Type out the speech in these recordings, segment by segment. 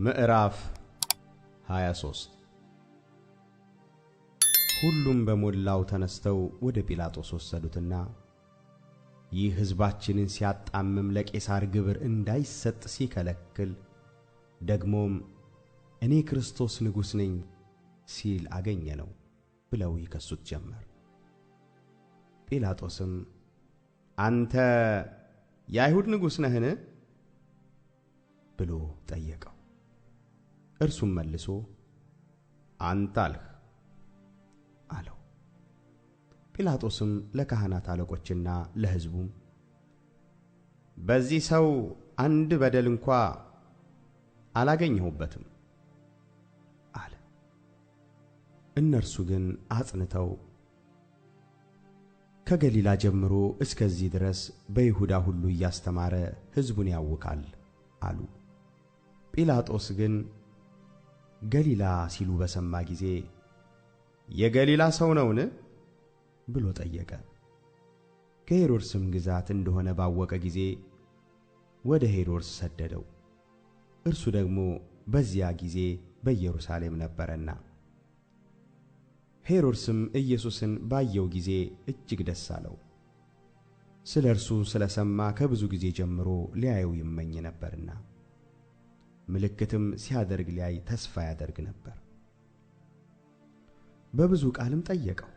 ምዕራፍ 23 ሁሉም በሞላው ተነስተው ወደ ጲላጦስ ወሰዱትና ይህ ሕዝባችንን ሲያጣምም ለቄሳር ግብር እንዳይሰጥ ሲከለክል ደግሞም እኔ ክርስቶስ ንጉሥ ነኝ ሲል አገኘነው ብለው ይከሱት ጀመር። ጲላጦስም አንተ የአይሁድ ንጉሥ ነህን? ብሎ ጠየቀው። እርሱም መልሶ አንተ አልህ አለው። ጲላጦስም ለካህናት አለቆችና ለሕዝቡም በዚህ ሰው አንድ በደል እንኳ አላገኘሁበትም አለ። እነርሱ ግን አጽንተው ከገሊላ ጀምሮ እስከዚህ ድረስ በይሁዳ ሁሉ እያስተማረ ሕዝቡን ያውካል አሉ። ጲላጦስ ግን ገሊላ ሲሉ በሰማ ጊዜ የገሊላ ሰው ነውን? ብሎ ጠየቀ። ከሄሮድስም ግዛት እንደሆነ ባወቀ ጊዜ ወደ ሄሮድስ ሰደደው። እርሱ ደግሞ በዚያ ጊዜ በኢየሩሳሌም ነበረና። ሄሮድስም ኢየሱስን ባየው ጊዜ እጅግ ደስ አለው። ስለ እርሱ ስለ ሰማ ከብዙ ጊዜ ጀምሮ ሊያየው ይመኝ ነበርና ምልክትም ሲያደርግ ሊያይ ተስፋ ያደርግ ነበር። በብዙ ቃልም ጠየቀው።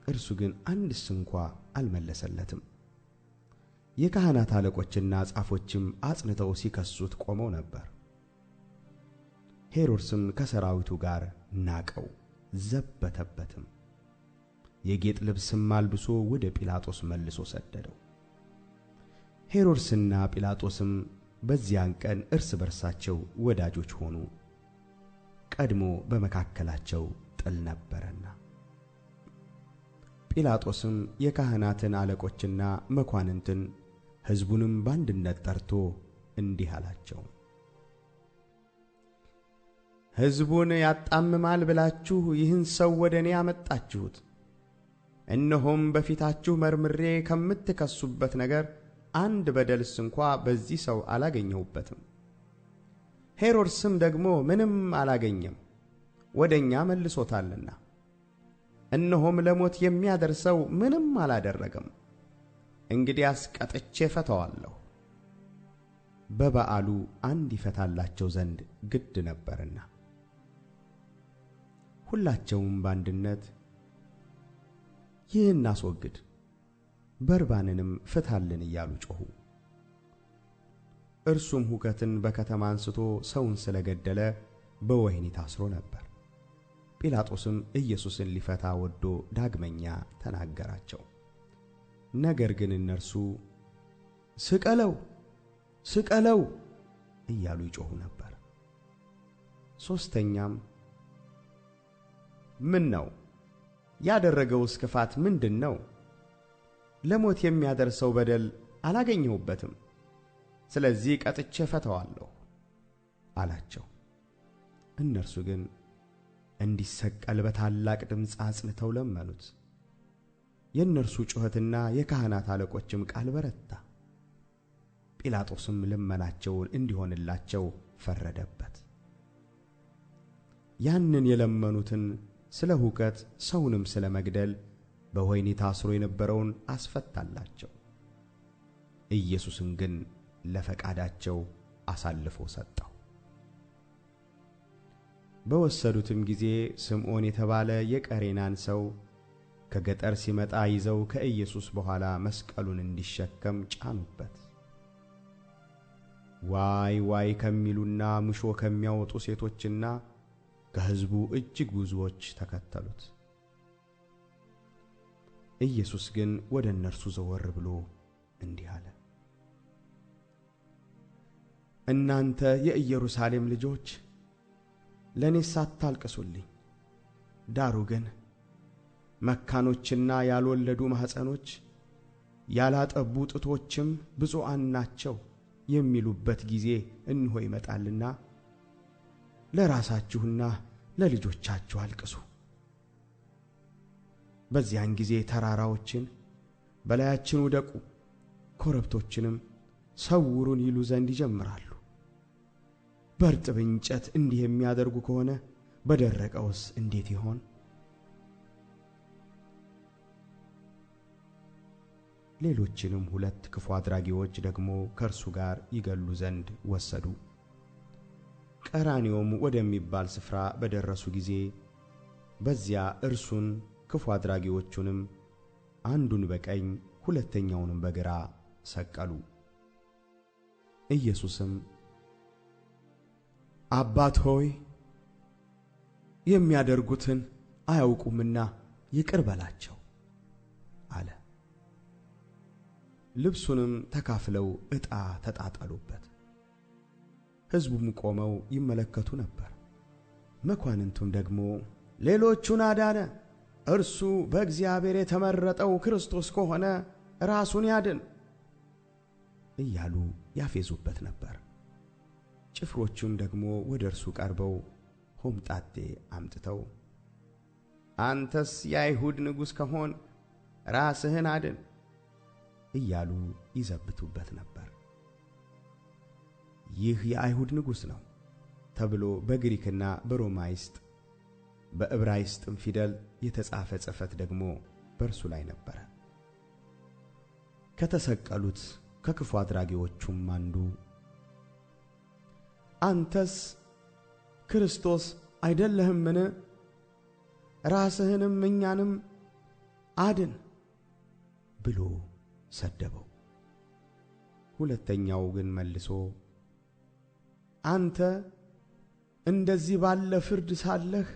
እርሱ ግን አንድስ እንኳ አልመለሰለትም። የካህናት አለቆችና ጻፎችም አጽንተው ሲከሱት ቆመው ነበር። ሄሮድስም ከሰራዊቱ ጋር ናቀው፣ ዘበተበትም። የጌጥ ልብስም አልብሶ ወደ ጲላጦስ መልሶ ሰደደው። ሄሮድስና ጲላጦስም በዚያን ቀን እርስ በርሳቸው ወዳጆች ሆኑ፣ ቀድሞ በመካከላቸው ጥል ነበረና። ጲላጦስም የካህናትን አለቆችና መኳንንትን ሕዝቡንም በአንድነት ጠርቶ እንዲህ አላቸው፣ ሕዝቡን ያጣምማል ብላችሁ ይህን ሰው ወደ እኔ አመጣችሁት። እነሆም በፊታችሁ መርምሬ ከምትከሱበት ነገር አንድ በደልስ እንኳ በዚህ ሰው አላገኘሁበትም። ሄሮድስም ደግሞ ምንም አላገኘም፣ ወደ እኛ መልሶታልና። እነሆም ለሞት የሚያደርሰው ምንም አላደረገም። እንግዲያስ ቀጥቼ ፈታዋለሁ። በበዓሉ አንድ ይፈታላቸው ዘንድ ግድ ነበርና። ሁላቸውም በአንድነት ይህን አስወግድ፣ በርባንንም ፍታልን እያሉ ጮኹ። እርሱም ሁከትን በከተማ አንስቶ ሰውን ስለገደለ በወህኒ ታስሮ ነበር። ጲላጦስም ኢየሱስን ሊፈታ ወዶ ዳግመኛ ተናገራቸው። ነገር ግን እነርሱ ስቀለው፣ ስቀለው እያሉ ይጮኹ ነበር። ሦስተኛም ምን ነው? ያደረገውስ ክፋት ምንድን ነው? ለሞት የሚያደርሰው በደል አላገኘሁበትም። ስለዚህ ቀጥቼ ፈታዋለሁ አላቸው። እነርሱ ግን እንዲሰቀል በታላቅ ድምፅ አጽንተው ለመኑት። የእነርሱ ጩኸትና የካህናት አለቆችም ቃል በረታ። ጲላጦስም ልመናቸውን እንዲሆንላቸው ፈረደበት። ያንን የለመኑትን ስለ ሁከት ሰውንም ስለ መግደል በወህኒ ታስሮ የነበረውን አስፈታላቸው። ኢየሱስን ግን ለፈቃዳቸው አሳልፎ ሰጠው። በወሰዱትም ጊዜ ስምዖን የተባለ የቀሬናን ሰው ከገጠር ሲመጣ ይዘው ከኢየሱስ በኋላ መስቀሉን እንዲሸከም ጫኑበት። ዋይ ዋይ ከሚሉና ምሾ ከሚያወጡ ሴቶችና ከሕዝቡ እጅግ ብዙዎች ተከተሉት። ኢየሱስ ግን ወደ እነርሱ ዘወር ብሎ እንዲህ አለ፣ እናንተ የኢየሩሳሌም ልጆች ለእኔስ አታልቅሱልኝ። ዳሩ ግን መካኖችና ያልወለዱ ማኅፀኖች ያላጠቡ ጡቶችም ብፁዓን ናቸው የሚሉበት ጊዜ እንሆ ይመጣልና ለራሳችሁና ለልጆቻችሁ አልቅሱ። በዚያን ጊዜ ተራራዎችን በላያችን ውደቁ፣ ኮረብቶችንም ሰውሩን ይሉ ዘንድ ይጀምራሉ። በእርጥብ እንጨት እንዲህ የሚያደርጉ ከሆነ በደረቀውስ እንዴት ይሆን? ሌሎችንም 2 ክፉ አድራጊዎች ደግሞ ከእርሱ ጋር ይገሉ ዘንድ ወሰዱ። ቀራንዮም ወደሚባል ስፍራ በደረሱ ጊዜ በዚያ እርሱን ክፉ አድራጊዎቹንም አንዱን በቀኝ ሁለተኛውንም በግራ ሰቀሉ። ኢየሱስም አባት ሆይ የሚያደርጉትን አያውቁምና ይቅር በላቸው አለ። ልብሱንም ተካፍለው ዕጣ ተጣጣሉበት። ሕዝቡም ቆመው ይመለከቱ ነበር። መኳንንቱም ደግሞ ሌሎቹን አዳነ፣ እርሱ በእግዚአብሔር የተመረጠው ክርስቶስ ከሆነ ራሱን ያድን እያሉ ያፌዙበት ነበር። ጭፍሮቹም ደግሞ ወደ እርሱ ቀርበው ሆምጣጤ አምጥተው አንተስ የአይሁድ ንጉሥ ከሆን ራስህን አድን እያሉ ይዘብቱበት ነበር። ይህ የአይሁድ ንጉሥ ነው ተብሎ በግሪክና በሮማይስጥ በዕብራይስጥም ፊደል የተጻፈ ጽሕፈት ደግሞ በእርሱ ላይ ነበረ። ከተሰቀሉት ከክፉ አድራጊዎቹም አንዱ አንተስ ክርስቶስ አይደለህምን? ራስህንም እኛንም አድን ብሎ ሰደበው። ሁለተኛው ግን መልሶ አንተ እንደዚህ ባለ ፍርድ ሳለህ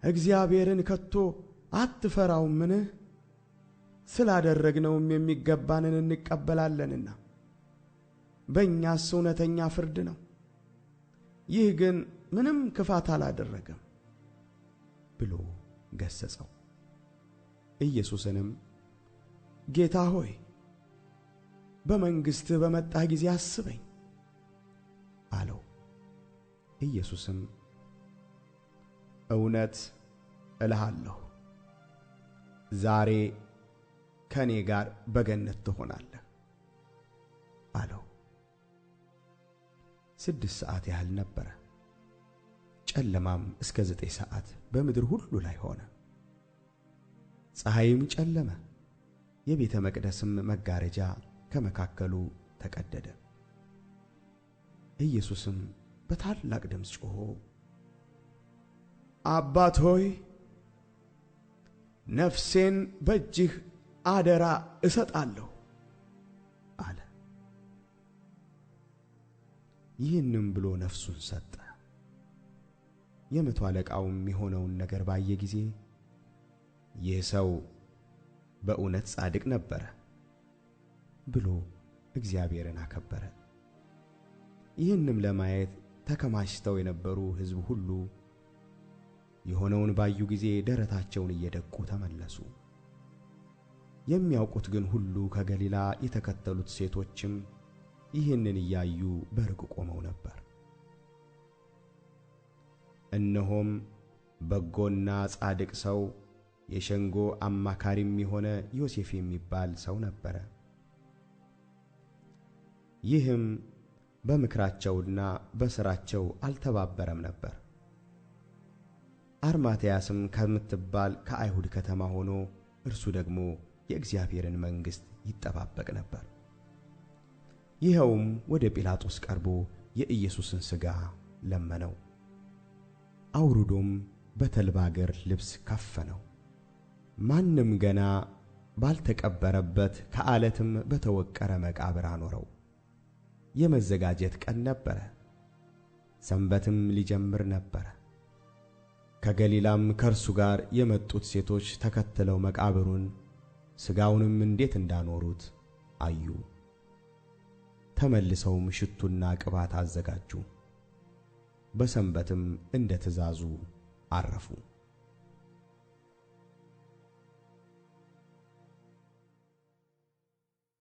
እግዚአብሔርን ከቶ አትፈራውምን? ስላደረግነውም የሚገባንን እንቀበላለንና በእኛስ እውነተኛ ፍርድ ነው። ይህ ግን ምንም ክፋት አላደረገም ብሎ ገሰጸው። ኢየሱስንም ጌታ ሆይ በመንግሥትህ በመጣህ ጊዜ አስበኝ አለው። ኢየሱስም እውነት እልሃለሁ ዛሬ ከእኔ ጋር በገነት ትሆናለህ አለው። 6 ሰዓት ያህል ነበረ። ጨለማም እስከ 9 ሰዓት በምድር ሁሉ ላይ ሆነ። ፀሐይም ጨለመ፣ የቤተ መቅደስም መጋረጃ ከመካከሉ ተቀደደ። ኢየሱስም በታላቅ ድምፅ ጮኾ አባት ሆይ ነፍሴን በእጅህ አደራ እሰጣለሁ አለ። ይህንም ብሎ ነፍሱን ሰጠ። የመቶ አለቃውም የሆነውን ነገር ባየ ጊዜ ይህ ሰው በእውነት ጻድቅ ነበረ ብሎ እግዚአብሔርን አከበረ። ይህንም ለማየት ተከማችተው የነበሩ ሕዝብ ሁሉ የሆነውን ባዩ ጊዜ ደረታቸውን እየደቁ ተመለሱ። የሚያውቁት ግን ሁሉ ከገሊላ የተከተሉት ሴቶችም ይህንን እያዩ በሩቅ ቆመው ነበር። እነሆም በጎና ጻድቅ ሰው የሸንጎ አማካሪም የሆነ ዮሴፍ የሚባል ሰው ነበረ። ይህም በምክራቸውና በሥራቸው አልተባበረም ነበር። አርማትያስም ከምትባል ከአይሁድ ከተማ ሆኖ እርሱ ደግሞ የእግዚአብሔርን መንግሥት ይጠባበቅ ነበር። ይኸውም ወደ ጲላጦስ ቀርቦ የኢየሱስን ሥጋ ለመነው። አውርዶም በተልባ እግር ልብስ ከፈነው። ማንም ገና ባልተቀበረበት ከዓለትም በተወቀረ መቃብር አኖረው። የመዘጋጀት ቀን ነበረ፣ ሰንበትም ሊጀምር ነበረ። ከገሊላም ከእርሱ ጋር የመጡት ሴቶች ተከትለው መቃብሩን ሥጋውንም እንዴት እንዳኖሩት አዩ። ተመልሰውም ሽቱና ቅባት አዘጋጁ። በሰንበትም እንደ ትእዛዙ አረፉ።